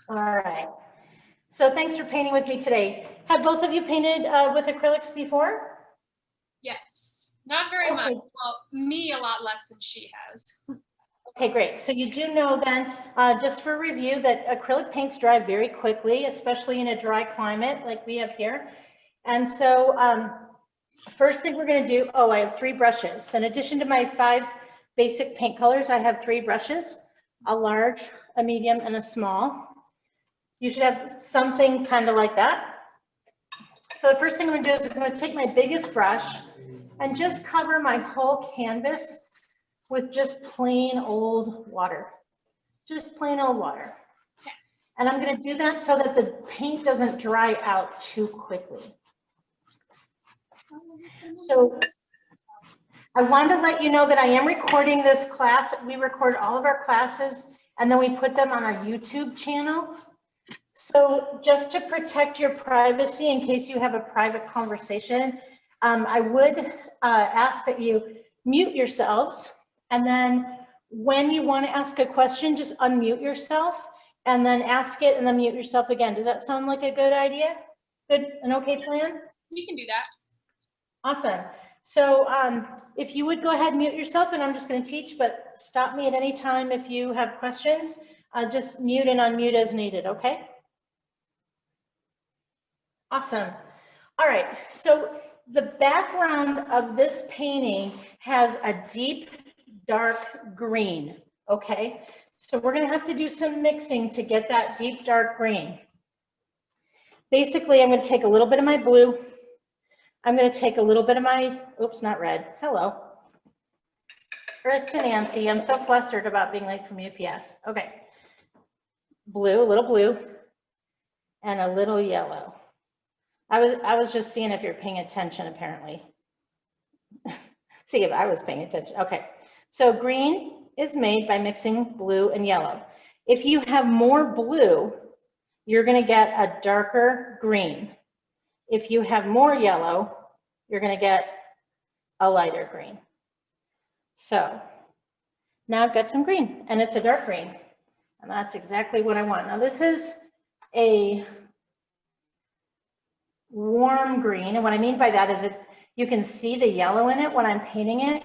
All right. So thanks for painting with me today. Have both of you painted with acrylics before? Yes, not very much. Well, me a lot less than she has. Okay, great. So you do know then, just for review, that acrylic paints dry very quickly, especially in a dry climate like we have here. And so first thing we're going to do, I have 3 brushes. In addition to my 5 basic paint colors, I have 3 brushes, a large, a medium, and a small. You should have something kind of like that. So the first thing I'm going to do is I'm going to take my biggest brush and just cover my whole canvas with just plain old water. Just plain old water. And I'm going to do that so that the paint doesn't dry out too quickly. So I wanted to let you know that I am recording this class. We record all of our classes and then we put them on our YouTube channel. So just to protect your privacy in case you have a private conversation, I would ask that you mute yourselves, and then when you want to ask a question, just unmute yourself and then ask it and then mute yourself again. Does that sound like a good idea? Good, an okay plan? We can do that. Awesome. So if you would go ahead and mute yourself, and I'm just going to teach, but stop me at any time if you have questions. Just mute and unmute as needed, okay? Awesome. All right, so the background of this painting has a deep, dark green, okay? So we're gonna have to do some mixing to get that deep, dark green. Basically, I'm gonna take a little bit of my blue. I'm gonna take a little bit of my, oops, not red, hello. Earth to Nancy, I'm so flustered about being late from UPS. Okay, blue, a little blue, and a little yellow. I was just seeing if you're paying attention, apparently. See if I was paying attention. Okay, so green is made by mixing blue and yellow. If you have more blue, you're going to get a darker green. If you have more yellow, you're going to get a lighter green. So now I've got some green, and it's a dark green, and that's exactly what I want. Now this is a warm green, and what I mean by that is that you can see the yellow in it when I'm painting it.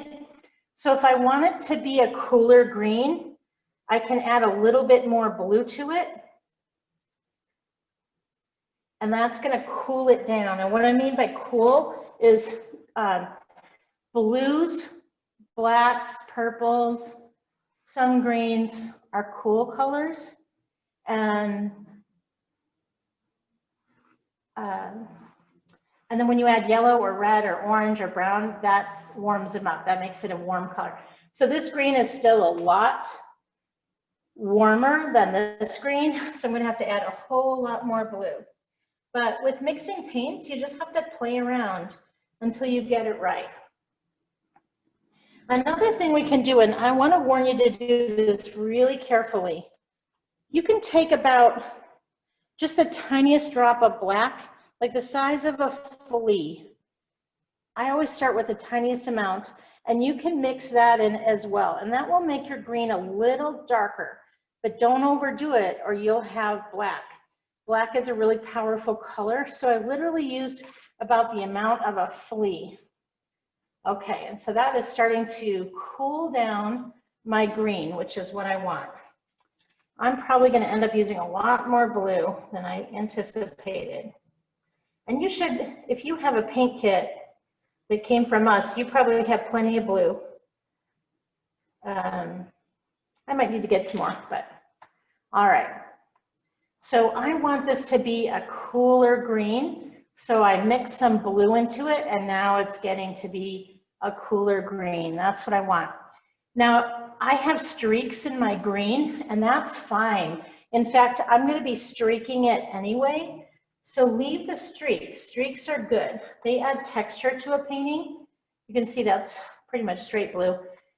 So if I want it to be a cooler green, I can add a little bit more blue to it, and that's going to cool it down. And what I mean by cool is blues, blacks, purples, some greens are cool colors, and then when you add yellow or red or orange or brown, that warms them up. That makes it a warm color. So this green is still a lot warmer than this green, so I'm going to have to add a whole lot more blue. But with mixing paints, you just have to play around until you get it right. Another thing we can do, and I want to warn you to do this really carefully, you can take about just the tiniest drop of black, like the size of a flea. I always start with the tiniest amount, and you can mix that in as well. And that will make your green a little darker, but don't overdo it or you'll have black. Black is a really powerful color, so I literally used about the amount of a flea. Okay, and so that is starting to cool down my green, which is what I want. I'm probably going to end up using a lot more blue than I anticipated. And you should, if you have a paint kit that came from us, you probably have plenty of blue. I might need to get some more, but all right. So I want this to be a cooler green. So I mixed some blue into it, and now it's getting to be a cooler green. That's what I want. Now, I have streaks in my green, and that's fine. In fact, I'm going to be streaking it anyway, so leave the streaks. Streaks are good. They add texture to a painting. You can see that's pretty much straight blue.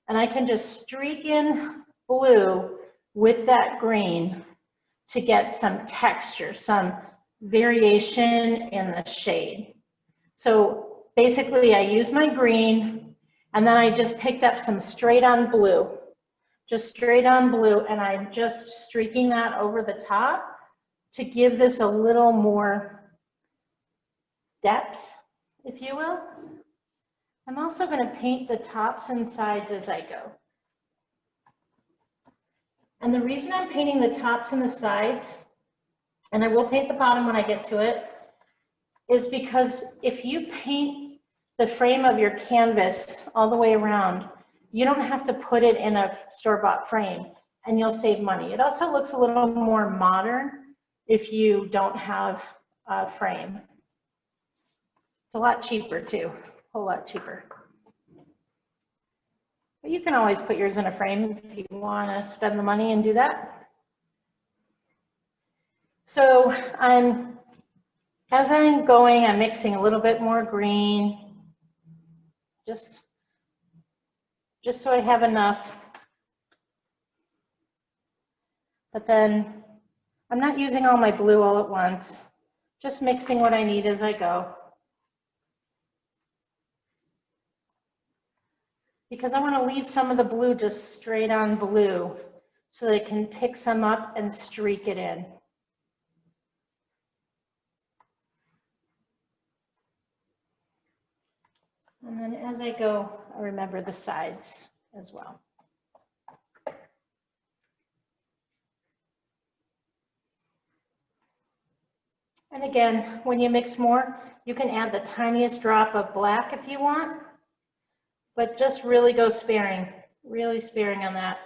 And I can just streak in blue with that green to get some texture, some variation in the shade. So basically, I use my green, and then I just picked up some straight on blue, just straight on blue, and I'm just streaking that over the top to give this a little more depth, if you will. I'm also going to paint the tops and sides as I go. And the reason I'm painting the tops and the sides, and I will paint the bottom when I get to it, is because if you paint the frame of your canvas all the way around, you don't have to put it in a store-bought frame, and you'll save money. It also looks a little more modern if you don't have a frame. It's a lot cheaper too, a whole lot cheaper. But you can always put yours in a frame if you want to spend the money and do that. So as I'm going, I'm mixing a little bit more green, just so I have enough. But then I'm not using all my blue all at once, just mixing what I need as I go. Because I want to leave some of the blue just straight on blue so that I can pick some up and streak it in. And then as I go, I remember the sides as well. And again, when you mix more, you can add the tiniest drop of black if you want, but just really go sparing, really sparing on that.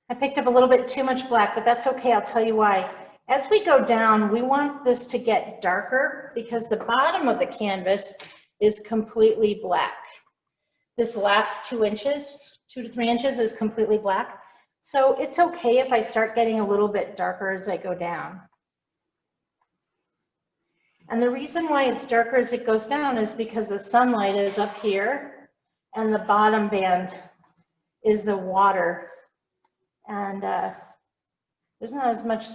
I picked up a little bit too much black, but that's okay, I'll tell you why. As we go down, we want this to get darker because the bottom of the canvas is completely black. This last 2 inches, 2 to 3 inches is completely black. So it's okay if I start getting a little bit darker as I go down. And the reason why it's darker as it goes down is because the sunlight is up here and the bottom band is the water. And there's not as much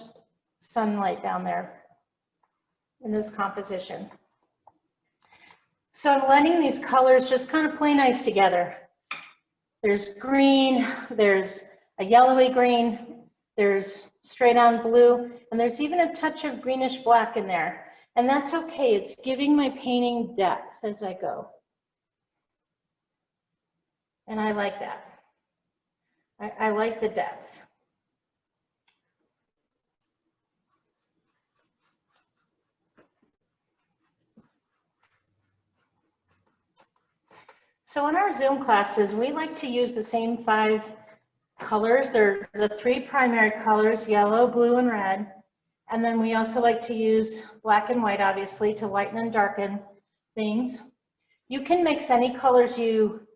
sunlight down there in this composition. So I'm letting these colors just kind of play nice together. There's green, there's a yellowy green, there's straight on blue, and there's even a touch of greenish black in there. And that's okay, it's giving my painting depth as I go. And I like that. I like the depth. So in our Zoom classes, we like to use the same 5 colors. They're the 3 primary colors, yellow, blue, and red. And then we also like to use black and white, obviously, to lighten and darken things. You can mix any colors you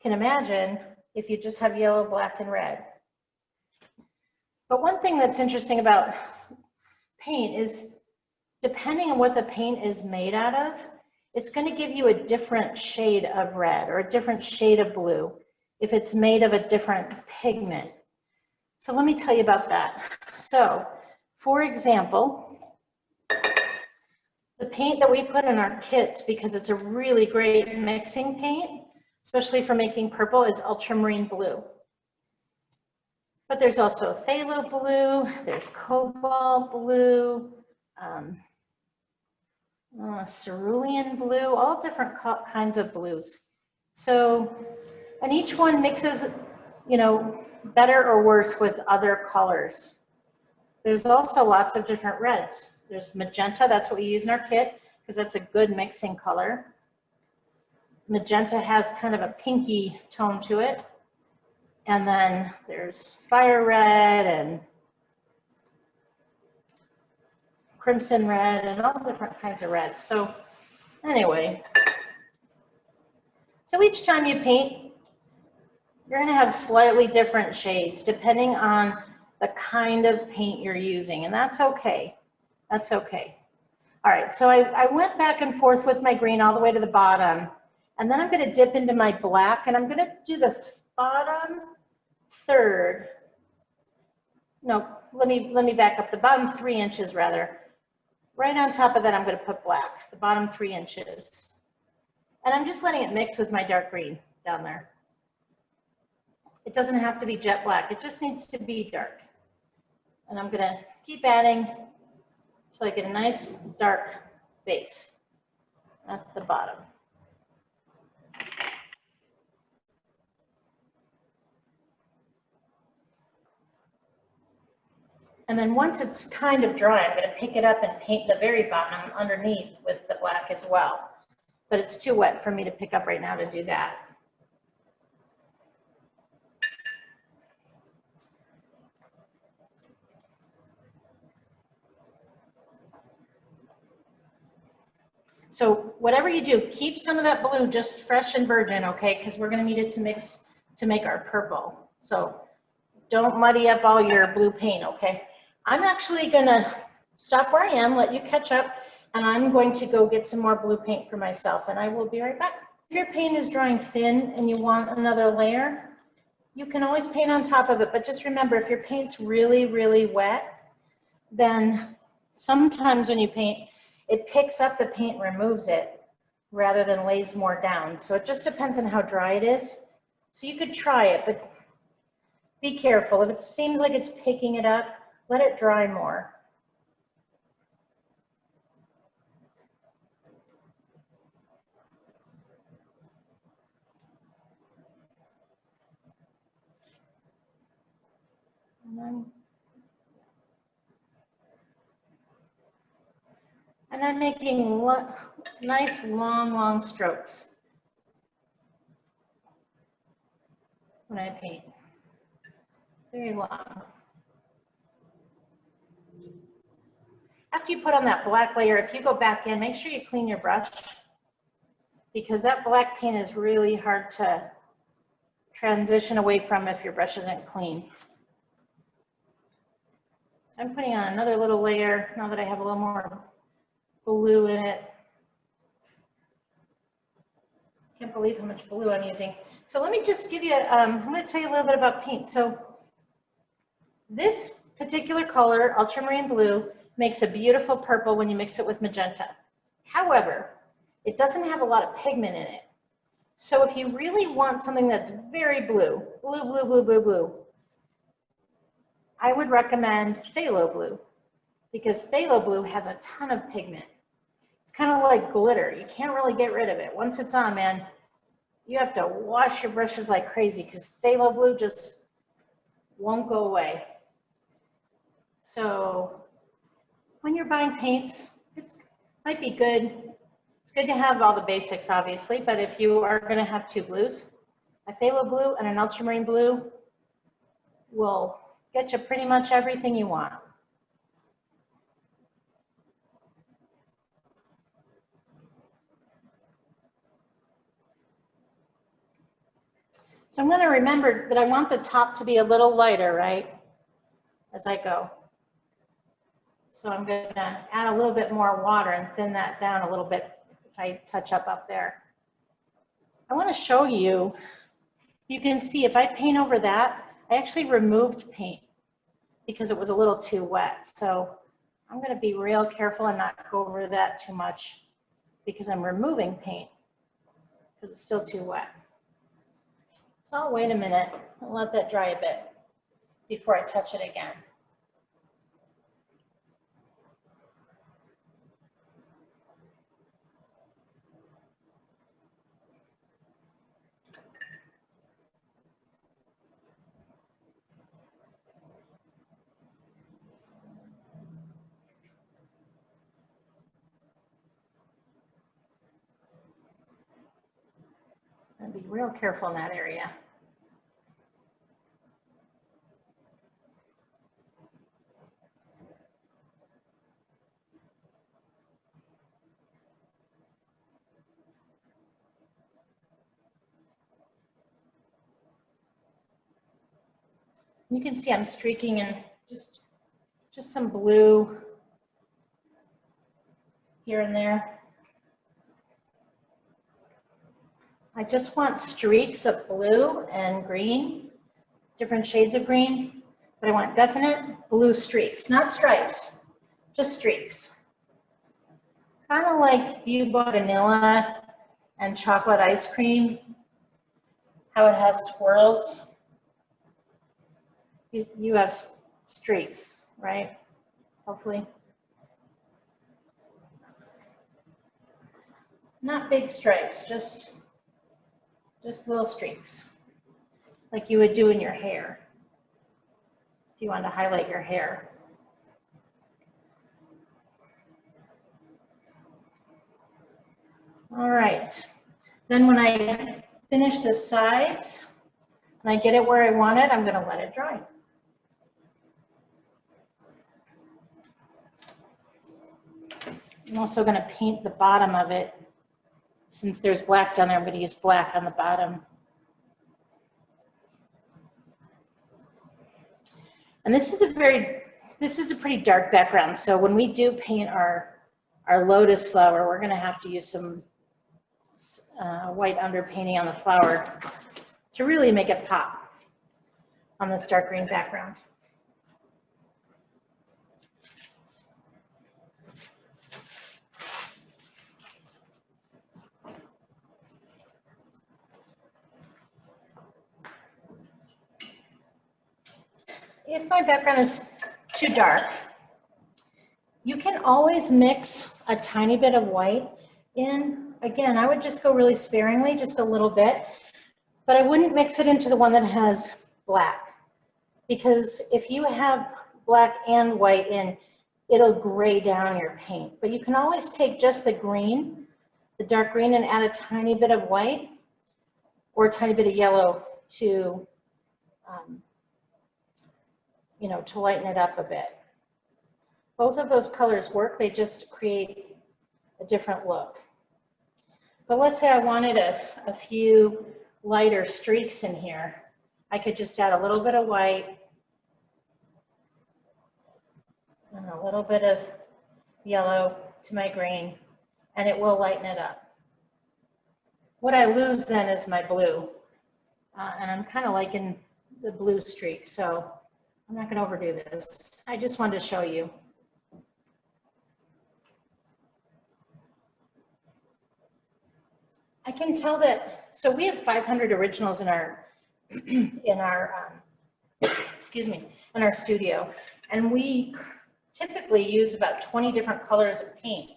can imagine if you just have yellow, black, and red. But one thing that's interesting about paint is depending on what the paint is made out of, it's going to give you a different shade of red or a different shade of blue if it's made of a different pigment. So let me tell you about that. So, for example, the paint that we put in our kits, because it's a really great mixing paint, especially for making purple, is ultramarine blue. But there's also phthalo blue, there's cobalt blue, cerulean blue, all different kinds of blues. So, and each one mixes, you know, better or worse with other colors. There's also lots of different reds. There's magenta, that's what we use in our kit, because that's a good mixing color. Magenta has kind of a pinky tone to it. And then there's fire red and crimson red and all different kinds of reds. So anyway, so each time you paint, you're going to have slightly different shades depending on the kind of paint you're using, and that's okay. That's okay. All right, so I went back and forth with my green all the way to the bottom, and then I'm going to dip into my black, and I'm going to do the bottom third. No, let me back up. The bottom 3 inches rather. Right on top of that, I'm going to put black, the bottom 3 inches. And I'm just letting it mix with my dark green down there. It doesn't have to be jet black. It just needs to be dark. And I'm gonna keep adding till I get a nice dark base at the bottom. And then once it's kind of dry, I'm gonna pick it up and paint the very bottom underneath with the black as well. But it's too wet for me to pick up right now to do that. So whatever you do, keep some of that blue just fresh and virgin, okay? Because we're gonna need it to mix to make our purple. So don't muddy up all your blue paint, okay? I'm actually gonna stop where I am, let you catch up, and I'm going to go get some more blue paint for myself, and I will be right back. If your paint is drying thin and you want another layer, you can always paint on top of it, but just remember, if your paint's really, really wet, then sometimes when you paint, it picks up the paint and removes it rather than lays more down. So it just depends on how dry it is. So you could try it, but be careful. If it seems like it's picking it up, let it dry more. And I'm making nice long strokes when I paint. Very long. After you put on that black layer, if you go back in, make sure you clean your brush, because that black paint is really hard to transition away from if your brush isn't clean. So I'm putting on another little layer now that I have a little more blue in it. Can't believe how much blue I'm using. So let me just give you, I'm going to tell you a little bit about paint. So this particular color, ultramarine blue, makes a beautiful purple when you mix it with magenta. However, it doesn't have a lot of pigment in it. So if you really want something that's very blue, blue, I would recommend phthalo blue, because phthalo blue has a ton of pigment. It's kind of like glitter. You can't really get rid of it. Once it's on, man, you have to wash your brushes like crazy, because phthalo blue just won't go away. So when you're buying paints, it might be good. It's good to have all the basics, obviously, but if you are going to have two blues, a phthalo blue and an ultramarine blue will get you pretty much everything you want. So I'm going to remember that I want the top to be a little lighter, right, as I go. So I'm going to add a little bit more water and thin that down a little bit if I touch up there. I want to show you, you can see if I paint over that, I actually removed paint because it was a little too wet. So I'm going to be real careful and not go over that too much because I'm removing paint because it's still too wet. So I'll wait a minute and let that dry a bit before I touch it again. And be real careful in that area. You can see I'm streaking in just some blue here and there. I just want streaks of blue and green, different shades of green, but I want definite blue streaks, not stripes, just streaks. Kind of like you bought vanilla and chocolate ice cream, how it has swirls. You have streaks right? Hopefully. Not big stripes, just little streaks, like you would do in your hair, if you want to highlight your hair. All right, then when I finish the sides and I get it where I want it, I'm going to let it dry. I'm also going to paint the bottom of it. Since there's black down there, I'm going to use black on the bottom. And this is a pretty dark background. So when we do paint our lotus flower, we're going to have to use some white underpainting on the flower to really make it pop on this dark green background. If my background is too dark, you can always mix a tiny bit of white in. Again, I would just go really sparingly, just a little bit, but I wouldn't mix it into the one that has black, because if you have black and white in, it'll gray down your paint. But you can always take just the green, the dark green, and add a tiny bit of white or a tiny bit of yellow to you know, to lighten it up a bit. Both of those colors work, they just create a different look. But let's say I wanted a few lighter streaks in here. I could just add a little bit of white and a little bit of yellow to my green, and it will lighten it up. What I lose then is my blue, and I'm kind of liking the blue streak, so I'm not going to overdo this. I just wanted to show you. I can tell that, so we have 500 originals in our, excuse me, in our studio, and we typically use about 20 different colors of paint.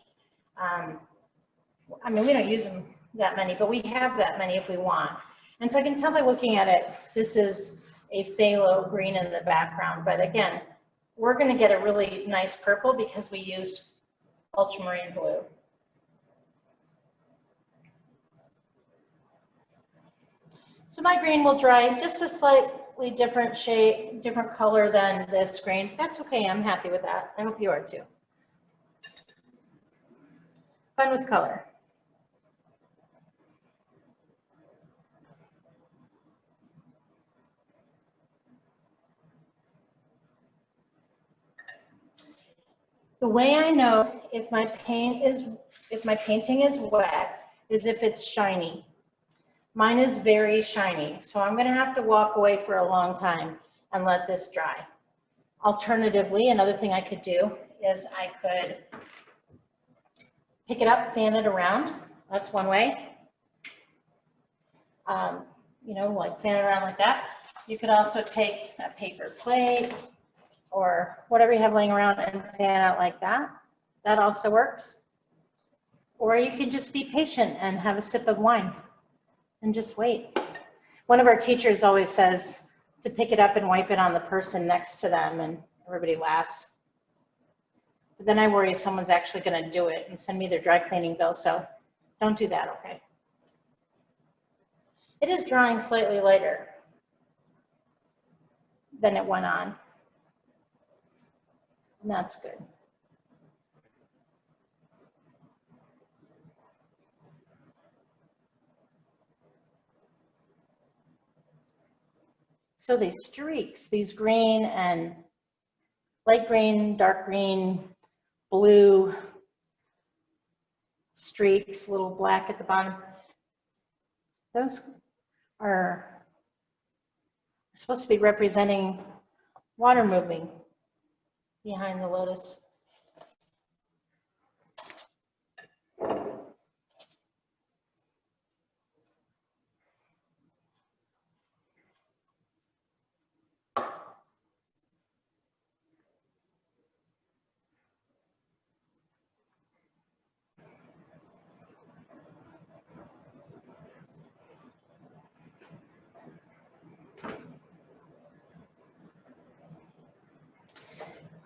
I mean, we don't use them that many, but we have that many if we want. And so I can tell by looking at it, this is a phthalo green in the background, but again, we're going to get a really nice purple because we used ultramarine blue. So my green will dry just a slightly different shade, different color than this green. That's okay, I'm happy with that. I hope you are too. Fun with color. The way I know if my painting is wet is if it's shiny. Mine is very shiny, so I'm going to have to walk away for a long time and let this dry. Alternatively, another thing I could do is I could pick it up, fan it around. That's one way. You know, like fan it around like that. You could also take a paper plate or whatever you have laying around and fan out like that. That also works. Or you could just be patient and have a sip of wine and just wait. One of our teachers always says to pick it up and wipe it on the person next to them, and everybody laughs. But then I worry someone's actually going to do it and send me their dry cleaning bill, so don't do that, okay? It is drying slightly lighter than it went on. And that's good. So these streaks, these green and light green, dark green, blue streaks, little black at the bottom, those are supposed to be representing water moving behind the lotus.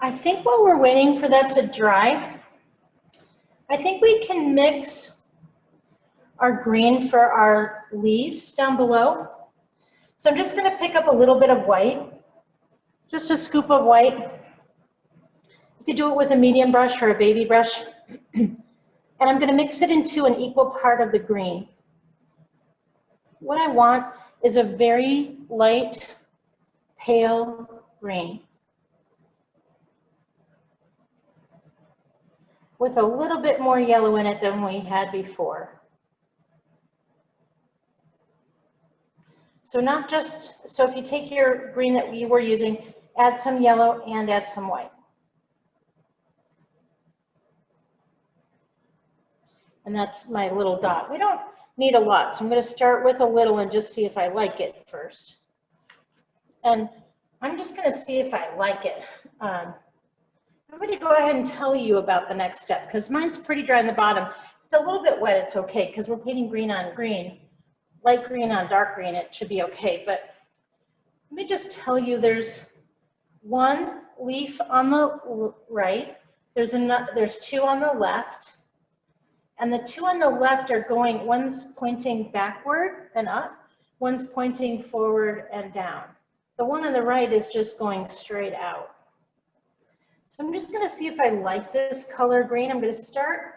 I think while we're waiting for that to dry, I think we can mix our green for our leaves down below. So I'm just going to pick up a little bit of white, just a scoop of white. You could do it with a medium brush or a baby brush. And I'm going to mix it into an equal part of the green. What I want is a very light, pale green with a little bit more yellow in it than we had before. So not just, so if you take your green that you were using, add some yellow and add some white. And that's my little dot. We don't need a lot, so I'm going to start with a little and just see if I like it first. And I'm just going to see if I like it. I'm going to go ahead and tell you about the next step because mine's pretty dry in the bottom. It's a little bit wet, it's okay because we're painting green on green. Light green on dark green, it should be okay. But let me just tell you there's one leaf on the right, there's two on the left, and the two on the left are going, one's pointing backward and up, one's pointing forward and down. The one on the right is just going straight out. So I'm just going to see if I like this color green. I'm going to start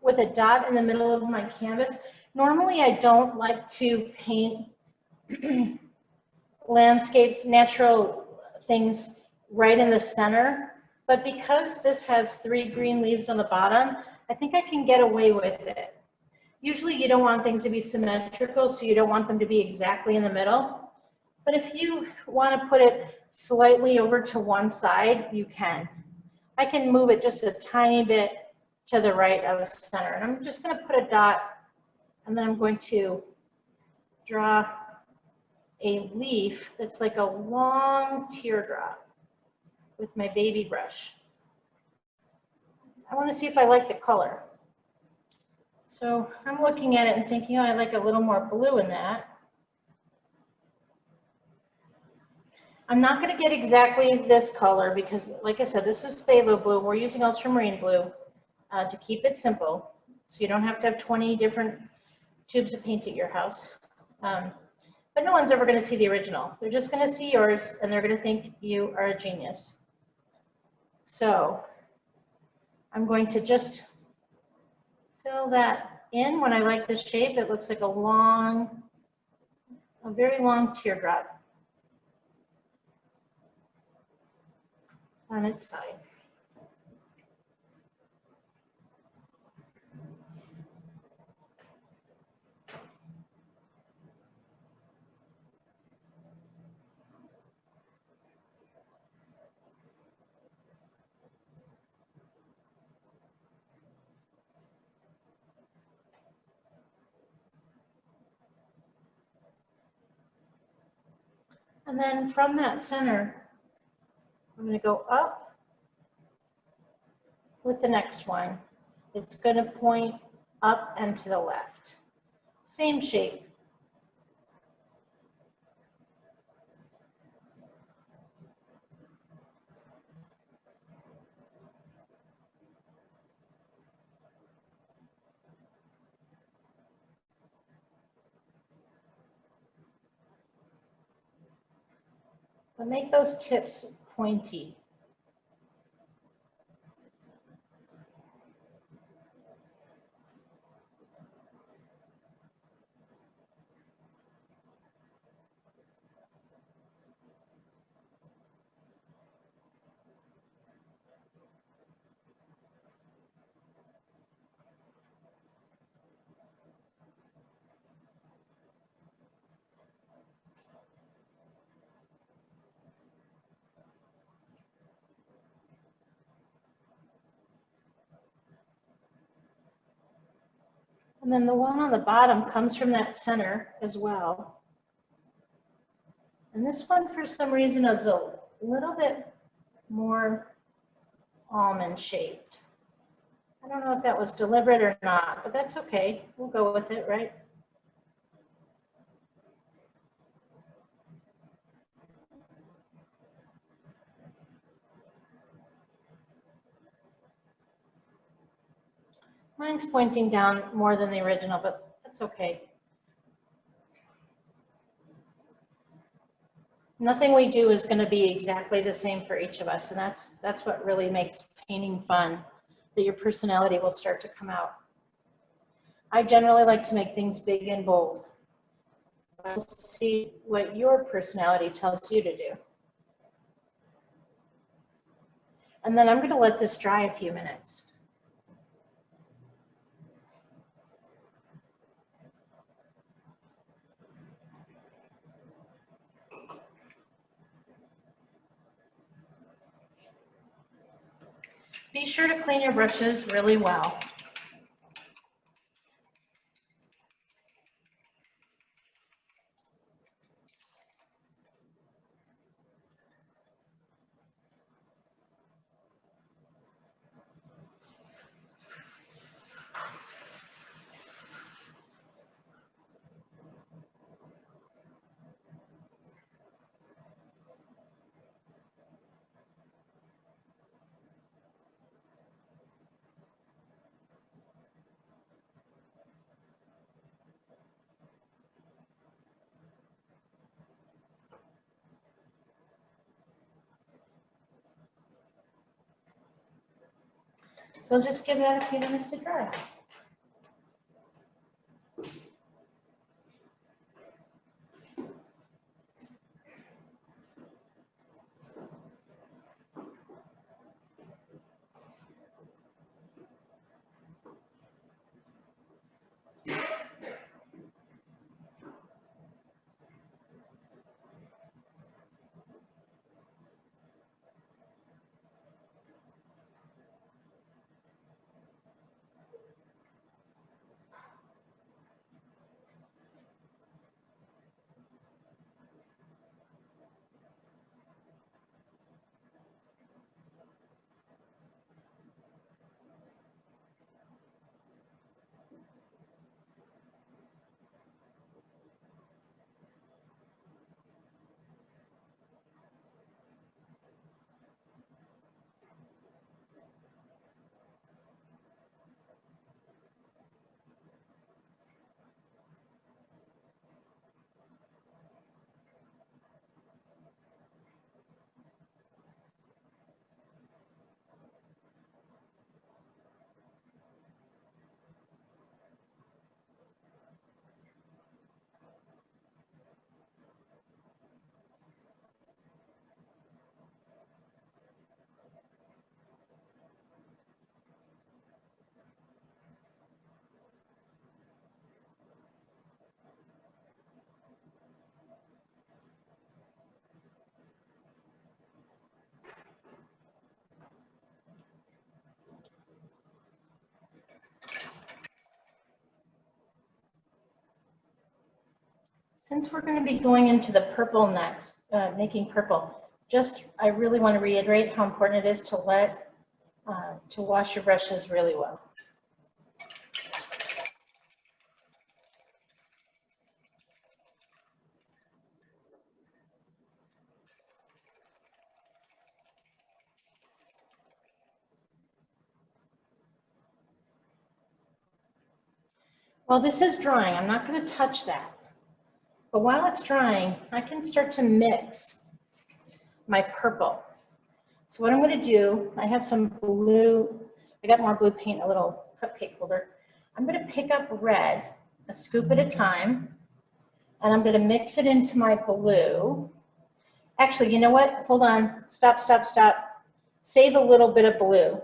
with a dot in the middle of my canvas. Normally I don't like to paint landscapes, natural things right in the center, but because this has 3 green leaves on the bottom, I think I can get away with it. Usually you don't want things to be symmetrical, so you don't want them to be exactly in the middle. But if you want to put it slightly over to one side, you can. I can move it just a tiny bit to the right of the center. And I'm just going to put a dot, and then I'm going to draw a leaf that's like a long teardrop with my baby brush. I want to see if I like the color. So I'm looking at it and thinking, oh, I like a little more blue in that. I'm not going to get exactly this color because, like I said, this is phthalo blue. We're using ultramarine blue to keep it simple, so you don't have to have 20 different tubes of paint at your house. But no one's ever going to see the original. They're just going to see yours, and they're going to think you are a genius. So I'm going to just fill that in. When I like the shape, it looks like a very long teardrop on its side. And then from that center, I'm going to go up with the next one. It's going to point up and to the left. Same shape. But make those tips pointy. And then the one on the bottom comes from that center as well. And this one, for some reason, is a little bit more almond shaped. I don't know if that was deliberate or not, but that's okay. We'll go with it, right? Mine's pointing down more than the original, but that's okay. Nothing we do is going to be exactly the same for each of us, and that's what really makes painting fun, that your personality will start to come out. I generally like to make things big and bold. We'll see what your personality tells you to do. And then I'm going to let this dry a few minutes. Be sure to clean your brushes really well. So just give that a few minutes to dry. Since we're going to be going into the purple next, making purple, I really want to reiterate how important it is to wash your brushes really well. While this is drying, I'm not going to touch that. But while it's drying, I can start to mix my purple. So what I'm going to do, I have some blue, I got more blue paint in a little cupcake holder. I'm going to pick up red, a scoop at a time, and I'm going to mix it into my blue. Actually, you know what? Hold on. Stop. Save a little bit of blue.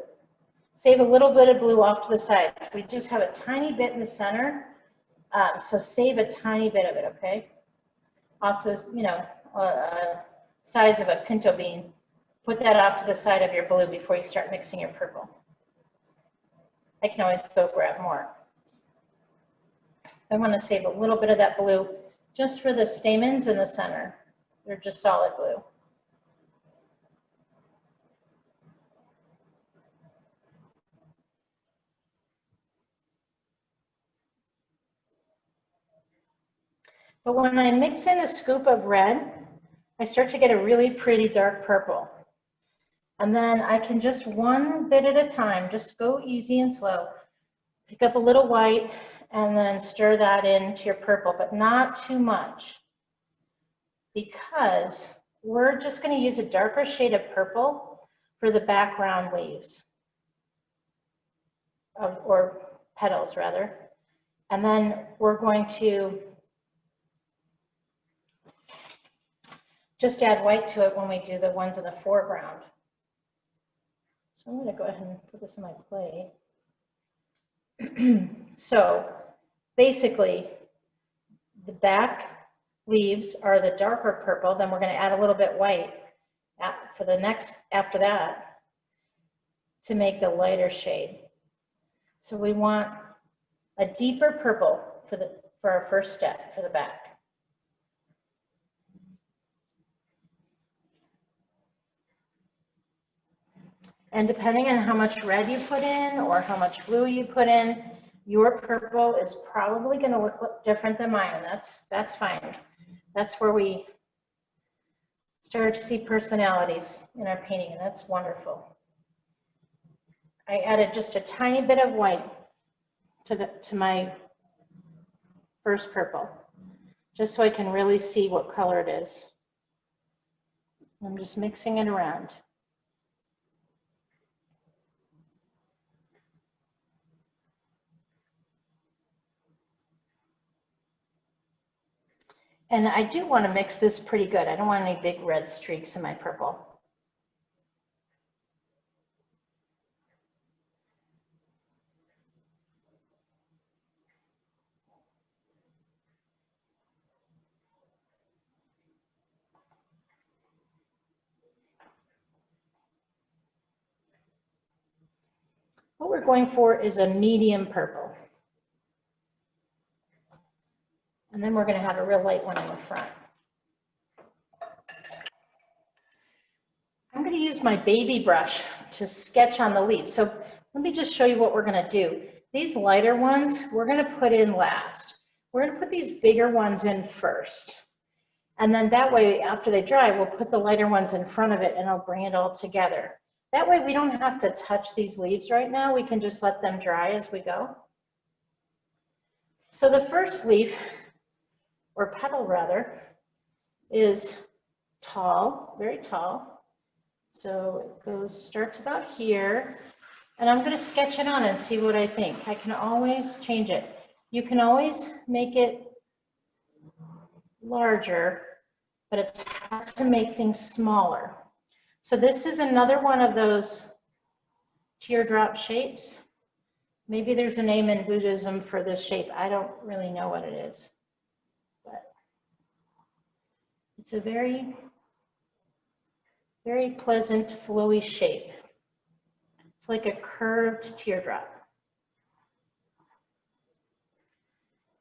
Save a little bit of blue off to the side. We just have a tiny bit in the center, so save a tiny bit of it, okay? Off to, size of a pinto bean. Put that off to the side of your blue before you start mixing your purple. I can always go grab more. I want to save a little bit of that blue just for the stamens in the center. They're just solid blue. But when I mix in a scoop of red, I start to get a really pretty dark purple. And then I can just one bit at a time, just go easy and slow. Pick up a little white and then stir that into your purple, but not too much, because we're just going to use a darker shade of purple for the background leaves, or petals rather. And then we're going to just add white to it when we do the ones in the foreground. So I'm going to go ahead and put this in my clay. So basically, the back leaves are the darker purple, then we're going to add a little bit white for the next, after that, to make the lighter shade. So we want a deeper purple for our first step for the back. And depending on how much red you put in or how much blue you put in, your purple is probably going to look different than mine. That's fine. That's where we start to see personalities in our painting, and that's wonderful. I added just a tiny bit of white to my first purple, just so I can really see what color it is. I'm just mixing it around. And I do want to mix this pretty good. I don't want any big red streaks in my purple. What we're going for is a medium purple. And then we're going to have a real light one in the front. I'm going to use my baby brush to sketch on the leaf. So let me just show you what we're going to do. These lighter ones, we're going to put in last. We're going to put these bigger ones in first. And then that way, after they dry, we'll put the lighter ones in front of it and I'll bring it all together. That way we don't have to touch these leaves right now. We can just let them dry as we go. So the first leaf, or petal rather, is tall, very tall. So it starts about here, and I'm going to sketch it on and see what I think. I can always change it. You can always make it larger, but it's hard to make things smaller. So this is another one of those teardrop shapes. Maybe there's a name in Buddhism for this shape. I don't really know what it is, but it's a very, very pleasant, flowy shape. It's like a curved teardrop.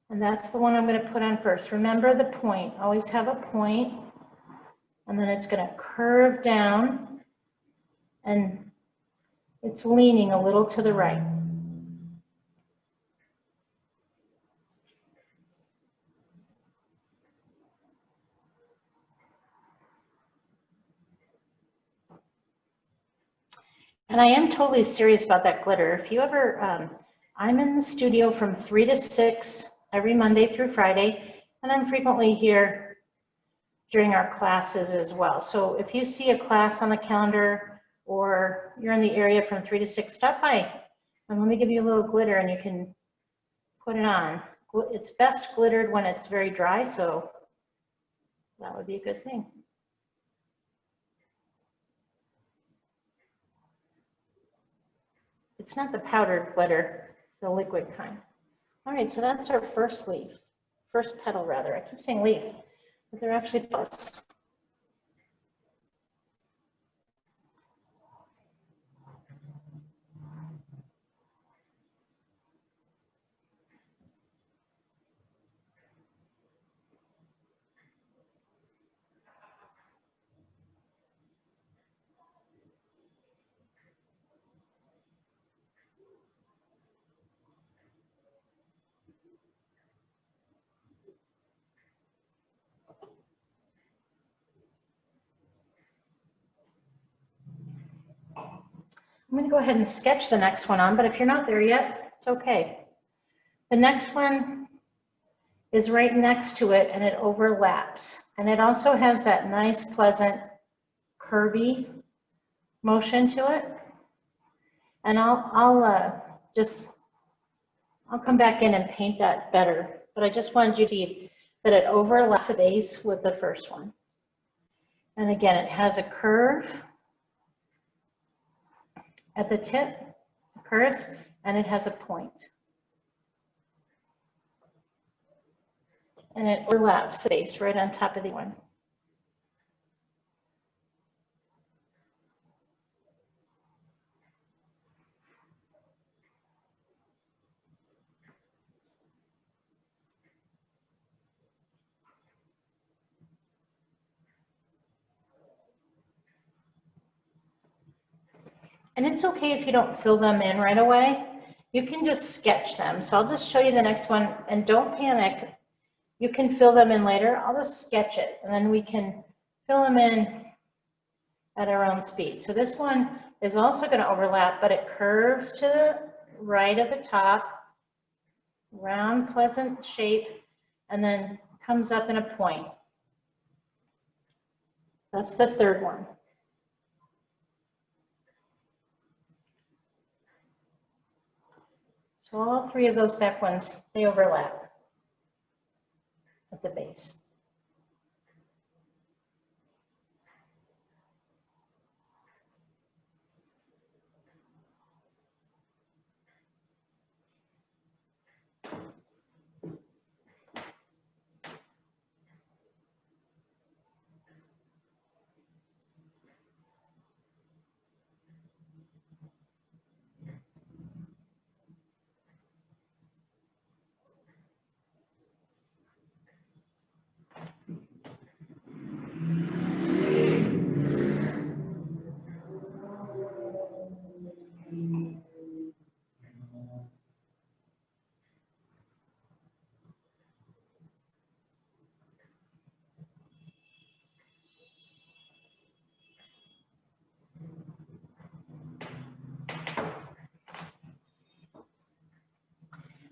And that's the one I'm going to put on first. Remember the point. Always have a point. And then it's going to curve down. And it's leaning a little to the right. And I am totally serious about that glitter. If you ever, I'm in the studio from 3 to 6 every Monday through Friday, and I'm frequently here during our classes as well. So if you see a class on the calendar or you're in the area from 3 to 6, stop by and let me give you a little glitter and you can put it on. It's best glittered when it's very dry, so that would be a good thing. It's not the powdered glitter, it's the liquid kind. All right, so that's our first leaf, first petal rather. I keep saying leaf, but they're actually petals. I'm going to go ahead and sketch the next one on, but if you're not there yet, it's okay. The next one is right next to it and it overlaps. And it also has that nice, pleasant, curvy motion to it. And I'll come back in and paint that better. But I just wanted you to see that it overlaps the base with the first one. And again, it has a curve at the tip, curves, and it has a point. And it overlaps the base right on top of the one. And it's okay if you don't fill them in right away. You can just sketch them. So I'll just show you the next one, and don't panic. You can fill them in later. I'll just sketch it, and then we can fill them in at our own speed. So this one is also going to overlap, but it curves to the right at the top, round, pleasant shape, and then comes up in a point. That's the third one. So all three of those back ones, they overlap at the base.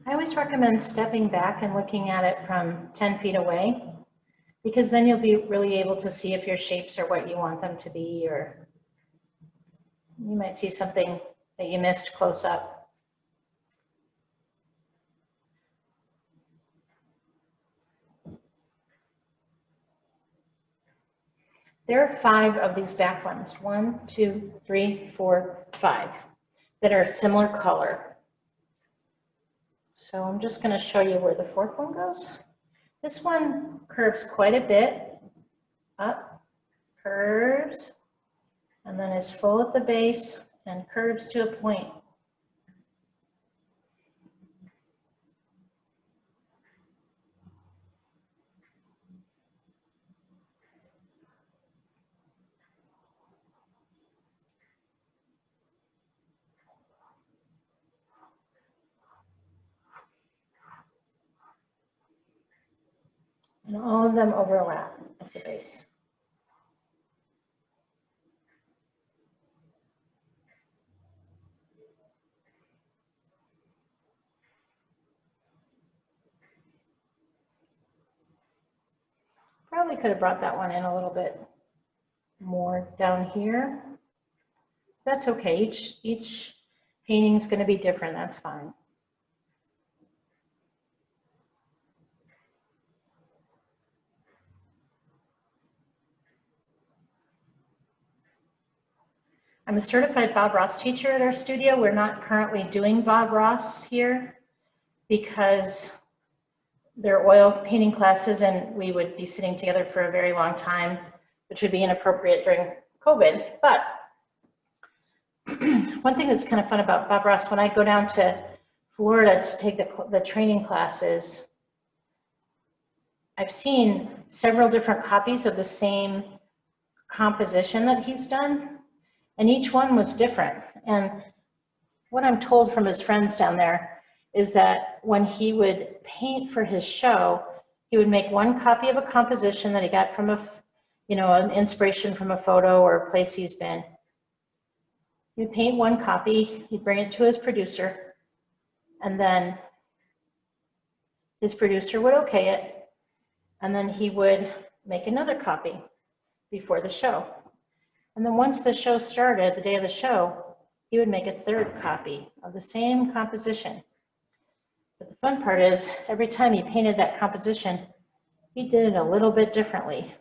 I always recommend stepping back and looking at it from 10 feet away, because then you'll be really able to see if your shapes are what you want them to be, or you might see something that you missed close up. There are 5 of these back ones, 1, 2, 3, 4, 5, that are similar color. So I'm just going to show you where the 4th one goes. This one curves quite a bit up, curves, and then is full at the base and curves to a point. And all of them overlap at the base. Probably could have brought that one in a little bit more down here. That's okay. Each painting is going to be different. That's fine. I'm a certified Bob Ross teacher at our studio. We're not currently doing Bob Ross here because they're oil painting classes and we would be sitting together for a very long time, which would be inappropriate during COVID. But one thing that's kind of fun about Bob Ross, when I go down to Florida to take the training classes, I've seen several different copies of the same composition that he's done. And each one was different. And what I'm told from his friends down there is that when he would paint for his show, he would make one copy of a composition that he got from an inspiration from a photo or a place he's been. He'd paint one copy, he'd bring it to his producer, and then his producer would okay it, and then he would make another copy before the show. And then once the show started, the day of the show, he would make a third copy of the same composition. But the fun part is, every time he painted that composition, he did it a little bit differently.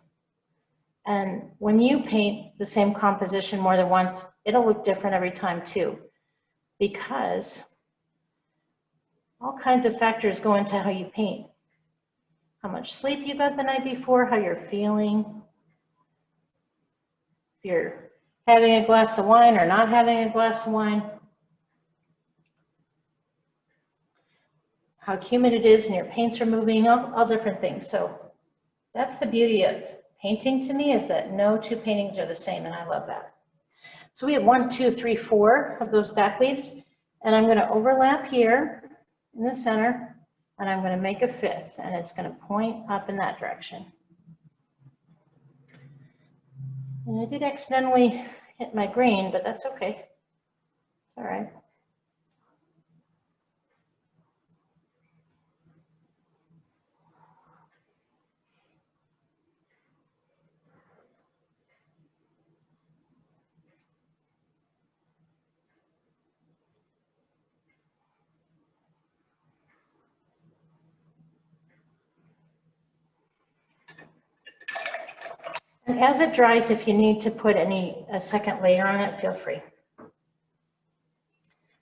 And when you paint the same composition more than once, it'll look different every time too, because all kinds of factors go into how you paint. How much sleep you got the night before, how you're feeling, if you're having a glass of wine or not having a glass of wine, how humid it is and your paints are moving, all different things. So that's the beauty of painting to me, is that no two paintings are the same, and I love that. So we have 1, 2, 3, 4 of those back leaves, and I'm going to overlap here in the center, and I'm going to make a 5th, and it's going to point up in that direction. And I did accidentally hit my green, but that's okay. It's all right. And as it dries, if you need to put a second layer on it, feel free.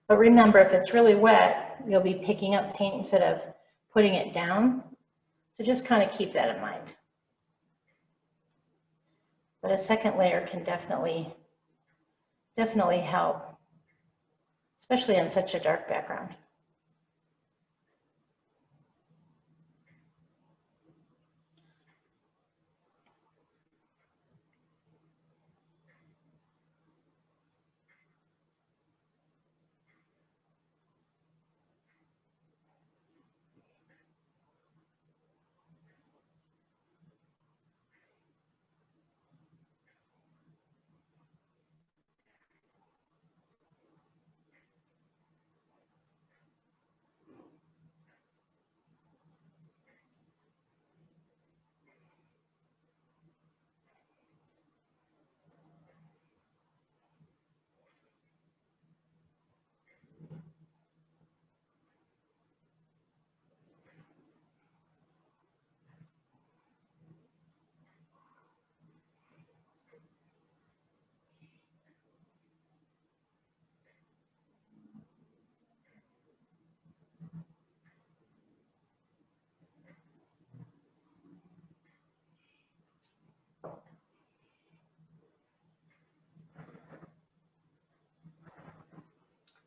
But remember, if it's really wet, you'll be picking up paint instead of putting it down. So just kind of keep that in mind. But a second layer can definitely help, especially on such a dark background.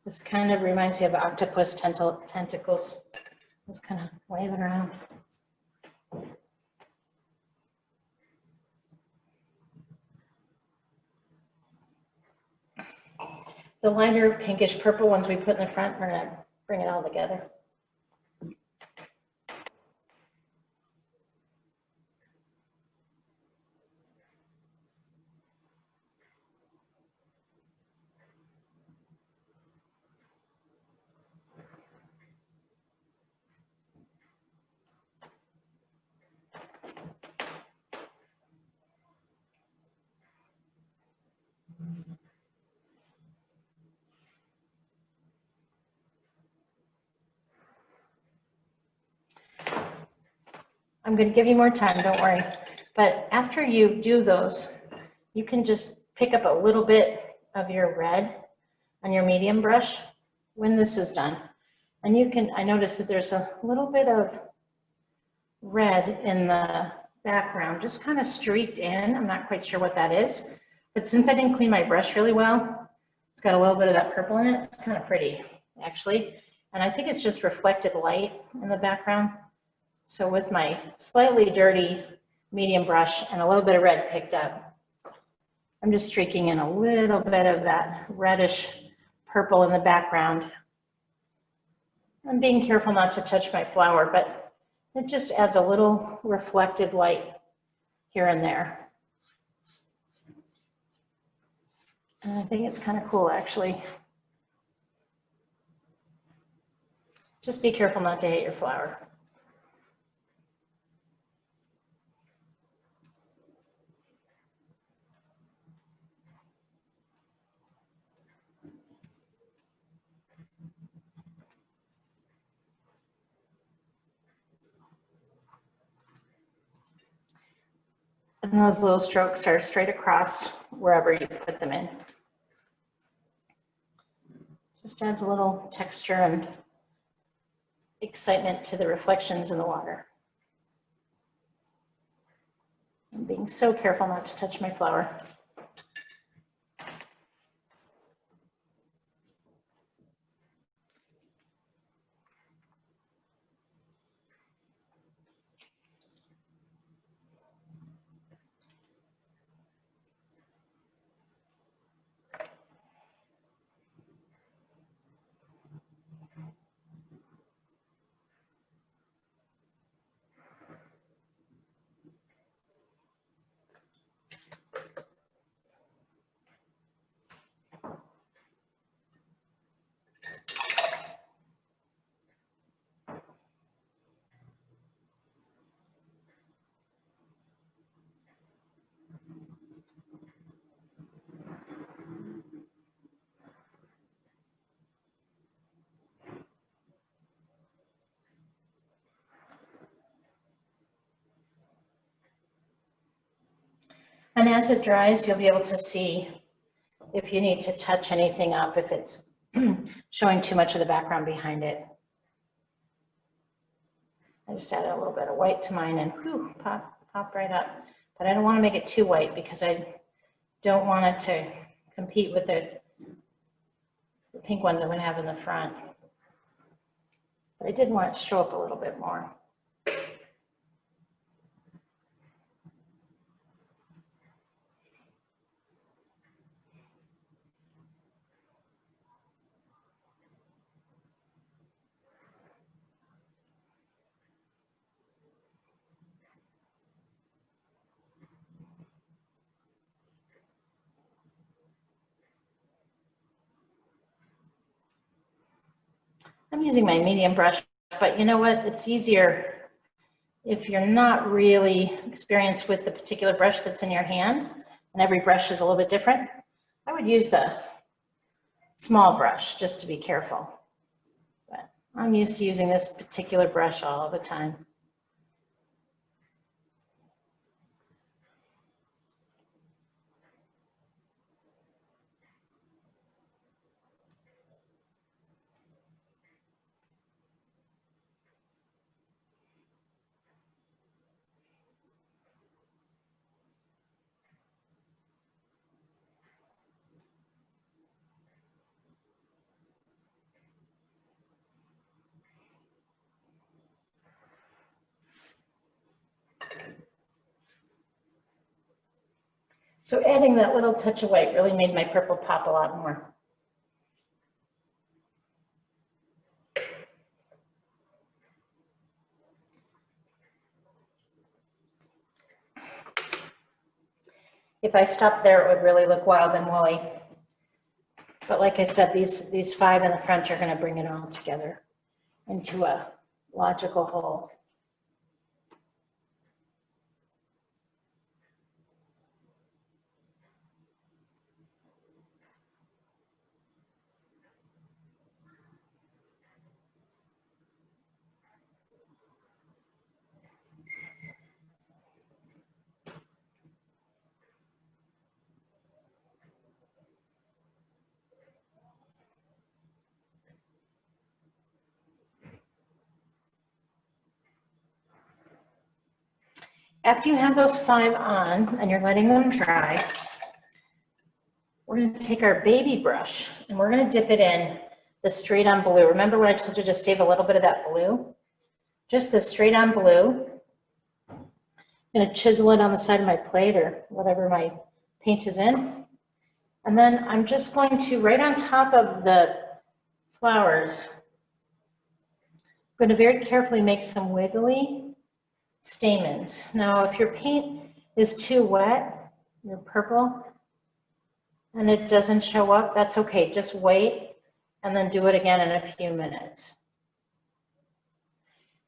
This kind of reminds me of octopus tentacles. Just kind of waving around. The lighter pinkish purple ones we put in the front, we're going to bring it all together. I'm going to give you more time, don't worry. But after you do those, you can just pick up a little bit of your red on your medium brush when this is done. And you can, I noticed that there's a little bit of red in the background, just kind of streaked in. I'm not quite sure what that is. But since I didn't clean my brush really well, it's got a little bit of that purple in it. It's kind of pretty, actually. And I think it's just reflected light in the background. So with my slightly dirty medium brush and a little bit of red picked up, I'm just streaking in a little bit of that reddish purple in the background. I'm being careful not to touch my flower, but it just adds a little reflective light here and there. And I think it's kind of cool, actually. Just be careful not to hit your flower. And those little strokes are straight across wherever you put them in. Just adds a little texture and excitement to the reflections in the water. I'm being so careful not to touch my flower. And as it dries, you'll be able to see if you need to touch anything up, if it's showing too much of the background behind it. I just added a little bit of white to mine and whew, pop right up. But I don't want to make it too white because I don't want it to compete with the pink ones I'm going to have in the front. But I did want it to show up a little bit more. I'm using my medium brush, but you know what? It's easier if you're not really experienced with the particular brush that's in your hand, and every brush is a little bit different. I would use the small brush just to be careful. But I'm used to using this particular brush all the time. So adding that little touch of white really made my purple pop a lot more. If I stopped there, it would really look wild and woolly. But like I said, these 5 in the front are going to bring it all together into a logical whole. After you have those 5 on and you're letting them dry, we're going to take our baby brush and we're going to dip it in the straight on blue. Remember when I told you to save a little bit of that blue? Just the straight on blue. I'm going to chisel it on the side of my plate or whatever my paint is in. And then I'm just going to, right on top of the flowers, I'm going to very carefully make some wiggly stamens. Now, if your paint is too wet, your purple, and it doesn't show up, that's okay. Just wait and then do it again in a few minutes.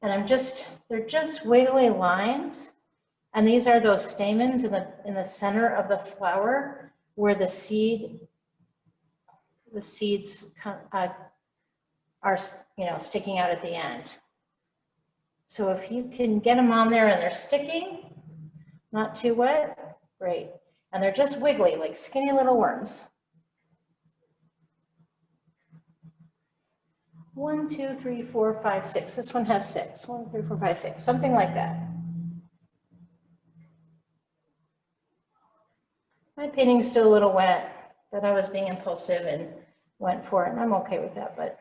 And they're just wiggly lines. And these are those stamens in the center of the flower where the seeds are sticking out at the end. So if you can get them on there and they're sticking, Not too wet? Great. And they're just wiggly, like skinny little worms. 1, 2, 3, 4, 5, 6. This one has 6. 1, 2, 3, 4, 5, 6. Something like that. My painting's still a little wet, but I was being impulsive and went for it, and I'm okay with that. But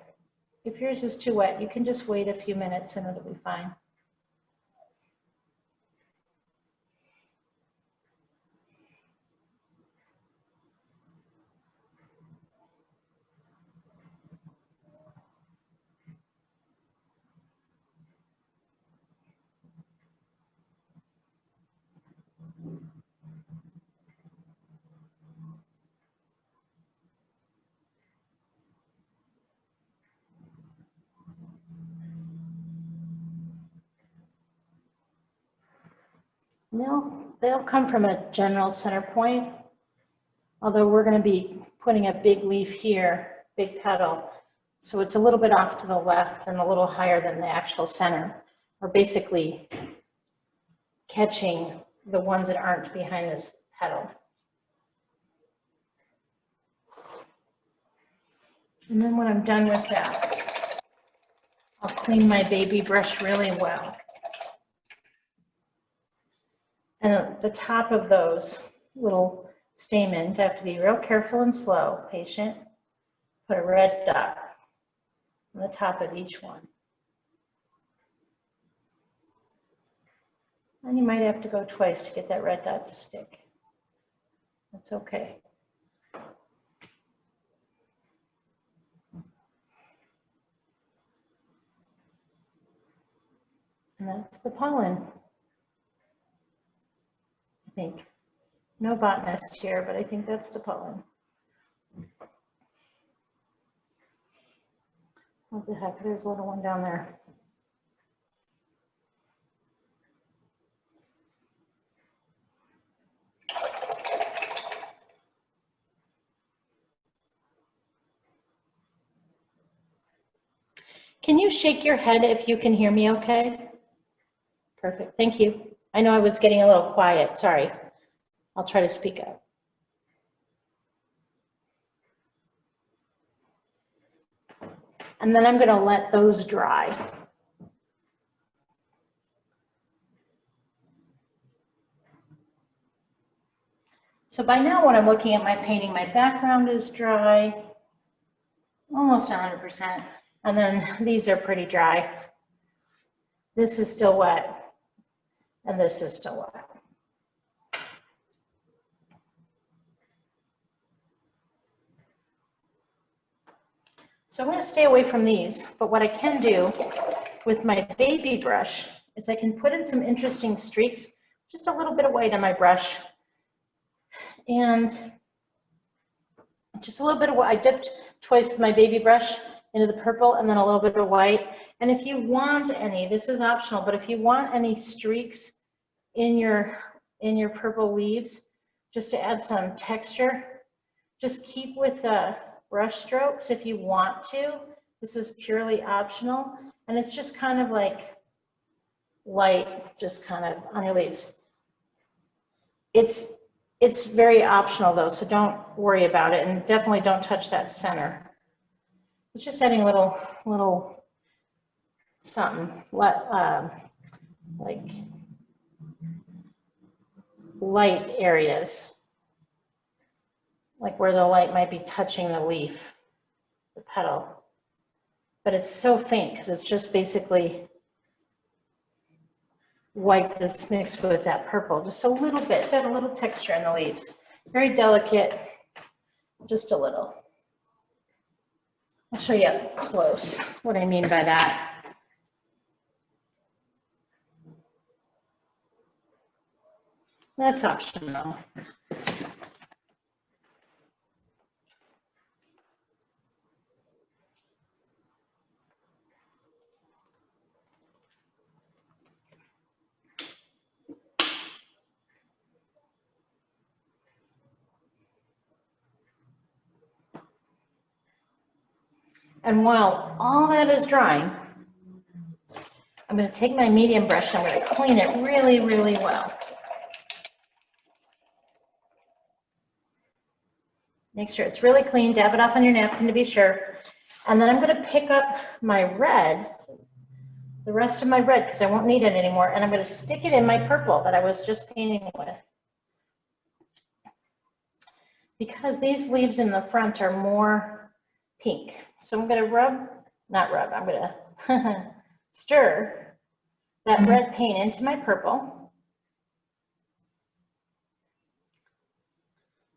if yours is too wet, you can just wait a few minutes and it'll be fine. They'll come from a general center point, although we're going to be putting a big leaf here, big petal, so it's a little bit off to the left and a little higher than the actual center. We're basically catching the ones that aren't behind this petal. And then when I'm done with that, I'll clean my baby brush really well. And the top of those little stamens, I have to be real careful and slow, patient. Put a red dot on the top of each one. And you might have to go twice to get that red dot to stick. That's okay. And that's the pollen. I think. No botanist here, but I think that's the pollen. What the heck, there's a little one down there. Can you shake your head if you can hear me okay? Perfect, thank you. I know I was getting a little quiet, sorry. I'll try to speak up. And then I'm going to let those dry. So by now when I'm looking at my painting, my background is dry, almost 100%. And then these are pretty dry. This is still wet, and this is still wet. So I'm going to stay away from these, but what I can do with my baby brush is I can put in some interesting streaks, just a little bit of white on my brush, and just a little bit of white. I dipped twice with my baby brush into the purple and then a little bit of white. And if you want any, this is optional, but if you want any streaks in your purple leaves, just to add some texture, just keep with the brush strokes if you want to. This is purely optional, and it's just kind of like light, just kind of on your leaves. It's very optional though, so don't worry about it, and definitely don't touch that center. It's just adding a little something, like light areas, like where the light might be touching the leaf, the petal. But it's so faint because it's just basically white that's mixed with that purple, just a little bit, to have a little texture in the leaves. Very delicate, just a little. I'll show you up close what I mean by that. That's optional. And while all that is drying, I'm going to take my medium brush and I'm going to clean it really, really well. Make sure it's really clean, dab it off on your napkin to be sure. And then I'm gonna pick up my red, the rest of my red, because I won't need it anymore, and I'm gonna stick it in my purple that I was just painting with. Because these leaves in the front are more pink. So I'm gonna I'm gonna stir that red paint into my purple.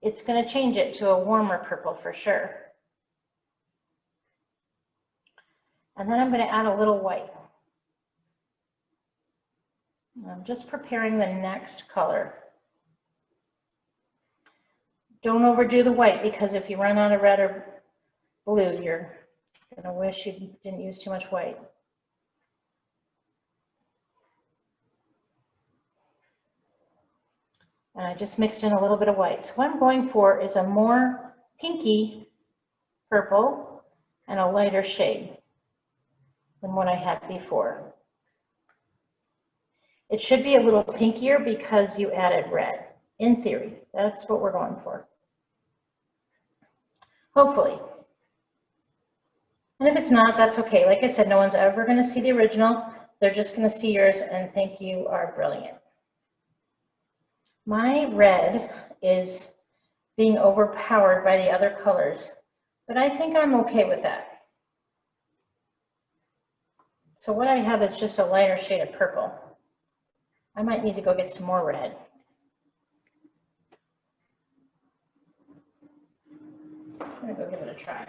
It's gonna change it to a warmer purple for sure. And then I'm gonna add a little white. I'm just preparing the next color. Don't overdo the white, because if you run out of red or blue, you're gonna wish you didn't use too much white. And I just mixed in a little bit of white. So what I'm going for is a more pinky purple and a lighter shade than what I had before. It should be a little pinkier because you added red. In theory, that's what we're going for. Hopefully. And if it's not, that's okay. Like I said, no one's ever going to see the original. They're just going to see yours and think you are brilliant. My red is being overpowered by the other colors, but I think I'm okay with that. So what I have is just a lighter shade of purple. I might need to go get some more red. I'm gonna go give it a try.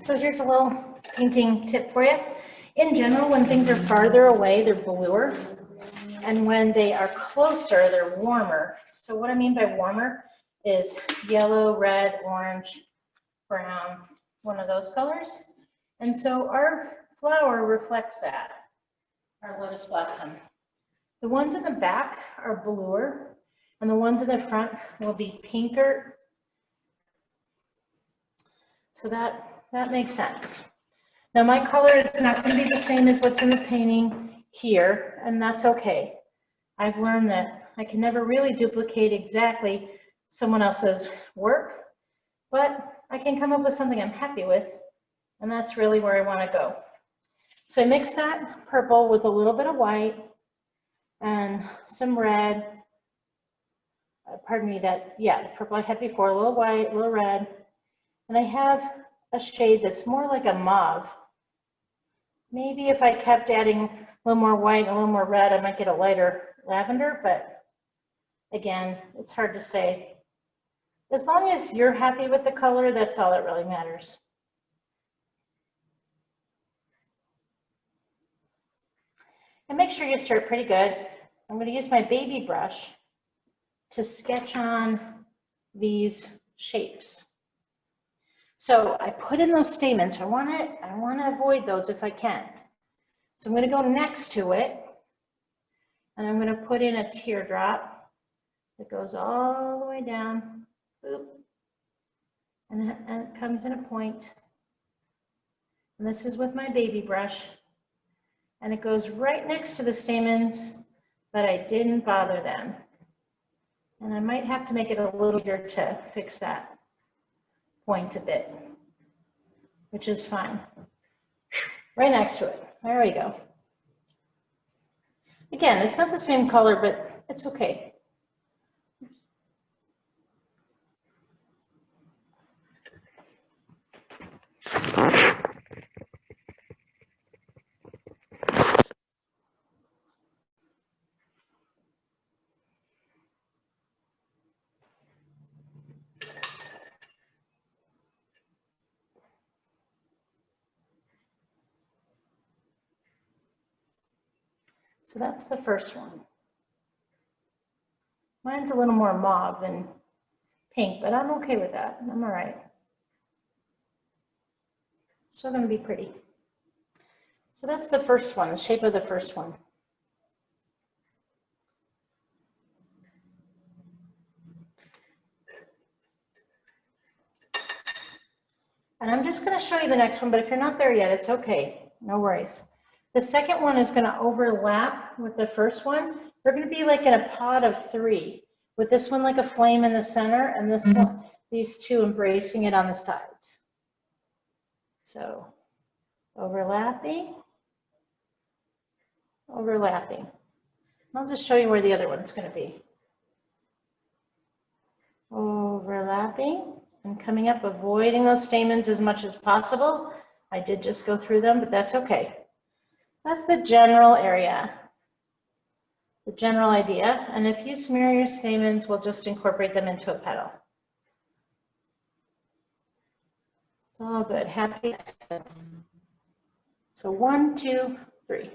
So here's a little painting tip for you. In general, when things are farther away, they're bluer. And when they are closer, they're warmer. So what I mean by warmer is yellow, red, orange, brown, one of those colors. And so our flower reflects that, our lotus blossom. The ones in the back are bluer, and the ones in the front will be pinker. So that makes sense. Now my color is not going to be the same as what's in the painting here, and that's okay. I've learned that I can never really duplicate exactly someone else's work, but I can come up with something I'm happy with, and that's really where I want to go. So I mix that purple with a little bit of white and some red. Pardon me, the purple I had before, a little white, a little red. And I have a shade that's more like a mauve. Maybe if I kept adding a little more white, a little more red, I might get a lighter lavender, but again, it's hard to say. As long as you're happy with the color, that's all that really matters. And make sure you start pretty good. I'm going to use my baby brush to sketch on these shapes. So I put in those stamens. I want to avoid those if I can. So I'm going to go next to it, and I'm going to put in a teardrop that goes all the way down, boop, and it comes in a point. And this is with my baby brush, and it goes right next to the stamens, but I didn't bother them. And I might have to make it a little bigger to fix that point a bit, which is fine. Right next to it. There we go. Again, it's not the same color, but it's okay. So that's the first one. Mine's a little more mauve than pink, but I'm okay with that. I'm all right. Still going to be pretty. So that's the first one, the shape of the first one. And I'm just going to show you the next one, but if you're not there yet, it's okay. No worries. The second one is going to overlap with the first one. They're going to be like in a pod of 3, with this one like a flame in the center, and this one, these two embracing it on the sides. So overlapping, overlapping. I'll just show you where the other one's going to be. Overlapping and coming up, avoiding those stamens as much as possible. I did just go through them, but that's okay. That's the general area, the general idea. And if you smear your stamens, we'll just incorporate them into a petal. It's all good. Happy. So 1, 2, 3.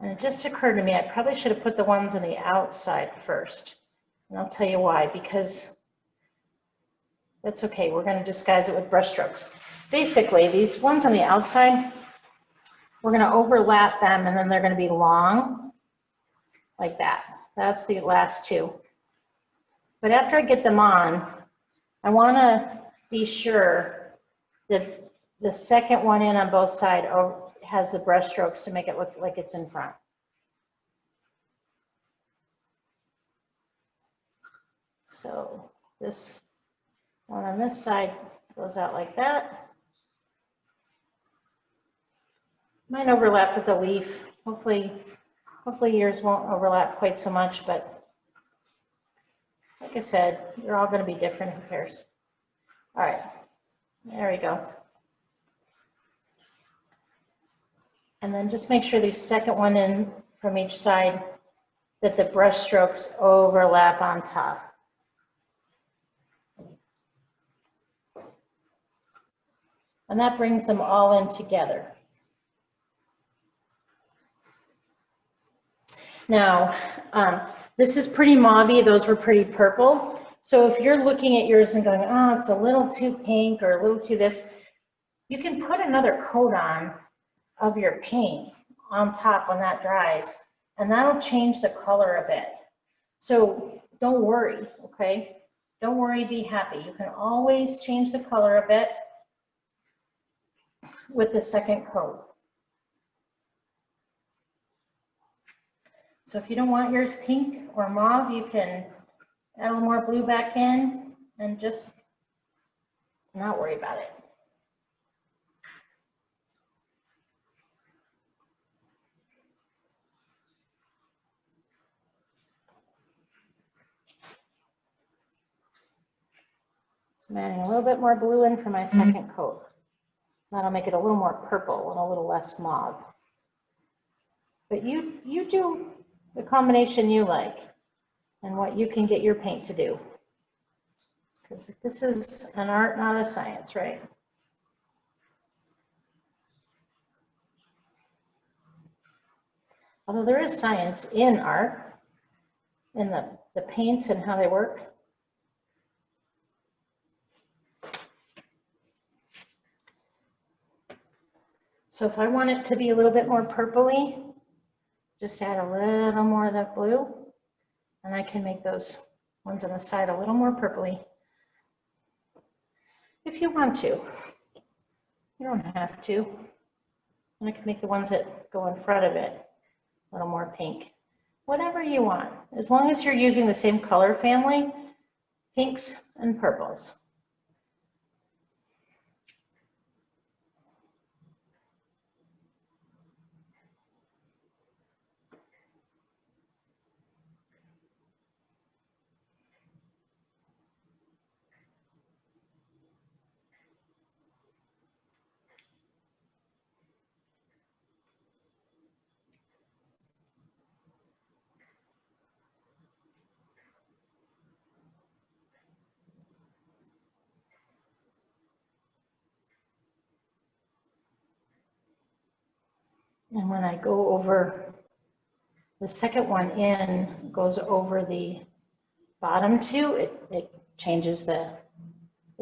And it just occurred to me, I probably should have put the ones on the outside first. And I'll tell you why, because that's okay. We're going to disguise it with brush strokes. Basically, these ones on the outside, we're going to overlap them, and then they're going to be long, like that. That's the last two. But after I get them on, I want to be sure that the second one in on both sides has the brush strokes to make it look like it's in front. So this one on this side goes out like that. Mine overlap with the leaf. Hopefully yours won't overlap quite so much, but like I said, you're all going to be different. Who cares? All right, there we go. And then just make sure the second one in from each side, that the brush strokes overlap on top. And that brings them all in together. Now, this is pretty mauvey. Those were pretty purple. So if you're looking at yours and going, oh, it's a little too pink or a little too this, you can put another coat on of your paint on top when that dries, and that'll change the color a bit. So don't worry, okay? Don't worry, be happy. You can always change the color a bit with the second coat. So if you don't want yours pink or mauve, you can add a little more blue back in and just not worry about it. So I'm adding a little bit more blue in for my second coat. That'll make it a little more purple and a little less mauve. But you do the combination you like and what you can get your paint to do. Because this is an art, not a science, right? Although there is science in art, in the paints and how they work. So if I want it to be a little bit more purpley, just add a little more of that blue, and I can make those ones on the side a little more purpley. If you want to, you don't have to. And I can make the ones that go in front of it a little more pink. Whatever you want, as long as you're using the same color family, pinks and purples. And when I go over, the second one in goes over the bottom two, it changes the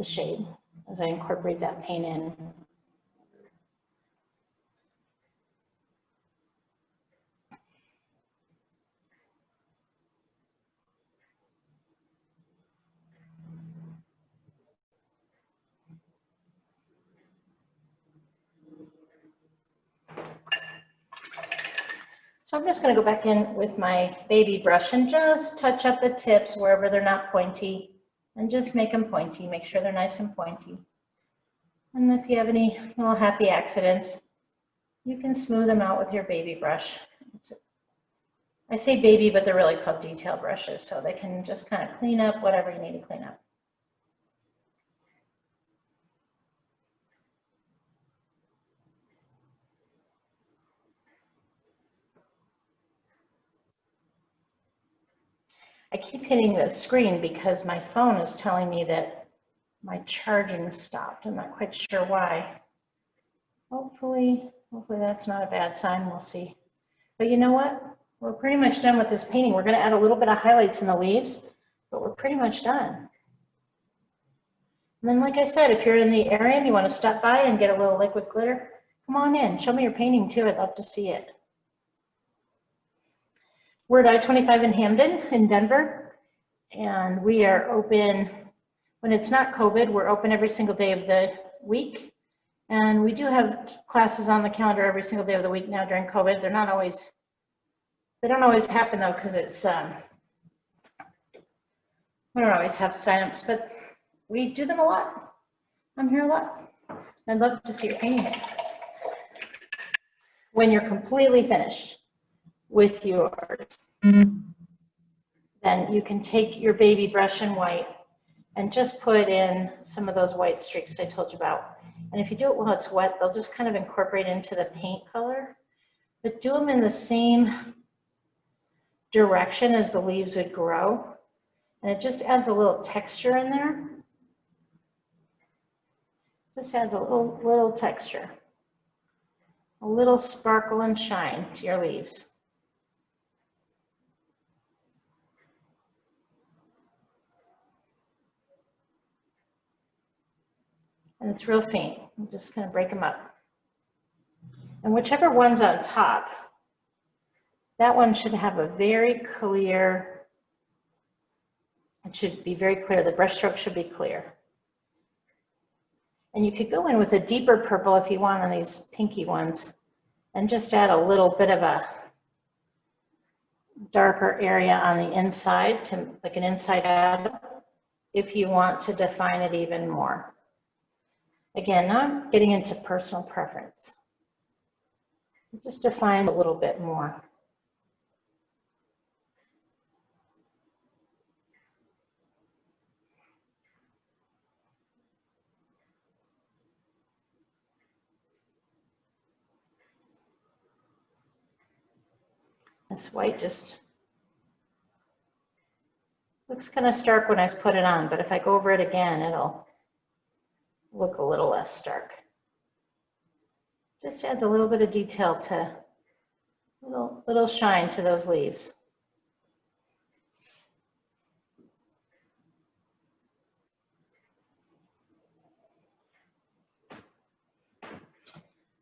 shade as I incorporate that paint in. So I'm just going to go back in with my baby brush and just touch up the tips wherever they're not pointy, and just make them pointy. Make sure they're nice and pointy. And if you have any little happy accidents, you can smooth them out with your baby brush. I say baby, but they're really called detail brushes, so they can just kind of clean up whatever you need to clean up. I keep hitting the screen because my phone is telling me that my charging stopped. I'm not quite sure why. Hopefully that's not a bad sign. We'll see. But you know what? We're pretty much done with this painting. We're going to add a little bit of highlights in the leaves, but we're pretty much done. And then, like I said, if you're in the area and you want to stop by and get a little liquid glitter, come on in. Show me your painting too. I'd love to see it. We're at I-25 in Hampden in Denver, and we are open, when it's not COVID, we're open every single day of the week. And we do have classes on the calendar every single day of the week now during COVID. They're not always, they don't always happen though, because it's, we don't always have signups, but we do them a lot. I'm here a lot. I'd love to see your paintings. When you're completely finished with yours, then you can take your baby brush and white and just put in some of those white streaks I told you about. And if you do it while it's wet, they'll just kind of incorporate into the paint color, but do them in the same direction as the leaves would grow. And it just adds a little texture in there. Just adds a little texture, a little sparkle and shine to your leaves. And it's real faint. I'm just going to break them up. And whichever one's on top, that one should have a very clear, it should be very clear. The brush stroke should be clear. And you could go in with a deeper purple if you want on these pinky ones and just add a little bit of a darker area on the inside, to like an inside out, if you want to define it even more. Again, not getting into personal preference. Just define a little bit more. This white just Looks kind of stark when I put it on, but if I go over it again, it'll look a little less stark. Just adds a little bit of detail to, little shine to those leaves.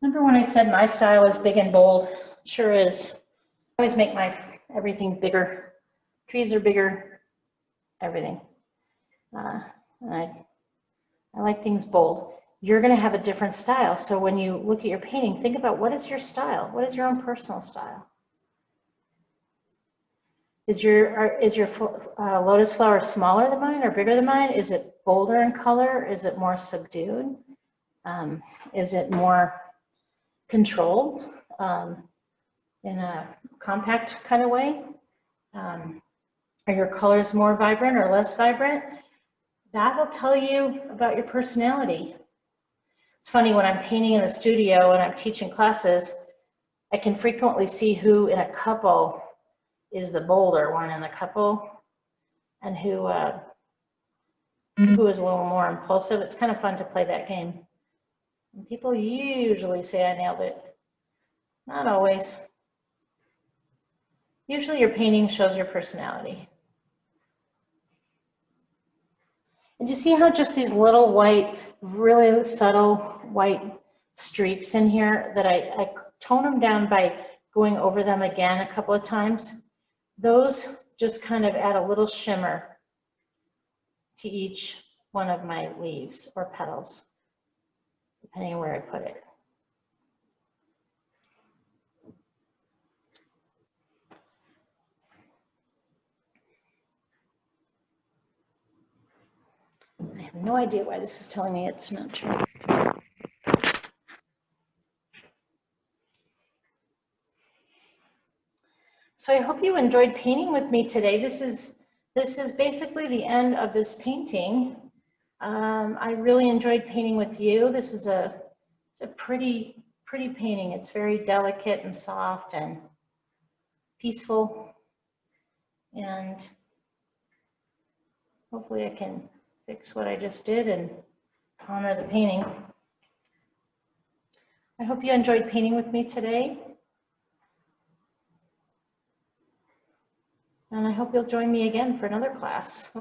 Remember when I said my style is big and bold? Sure is. I always make my everything bigger. Trees are bigger, everything. I like things bold. You're going to have a different style. So when you look at your painting, think about what is your style? What is your own personal style? Is your lotus flower smaller than mine or bigger than mine? Is it bolder in color? Is it more subdued? Is it more controlled in a compact kind of way? Are your colors more vibrant or less vibrant? That will tell you about your personality. It's funny, when I'm painting in the studio and I'm teaching classes, I can frequently see who in a couple is the bolder one in the couple and who is a little more impulsive. It's kind of fun to play that game. And people usually say I nailed it. Not always. Usually your painting shows your personality. And you see how just these little white, really subtle white streaks in here that I tone them down by going over them again a couple of times? Those just kind of add a little shimmer to each one of my leaves or petals, depending on where I put it. I have no idea why this is telling me it's not true. So I hope you enjoyed painting with me today. This is basically the end of this painting. I really enjoyed painting with you. This is it's a pretty painting. It's very delicate and soft and peaceful. And hopefully I can fix what I just did and honor the painting. I hope you enjoyed painting with me today. And I hope you'll join me again for another class.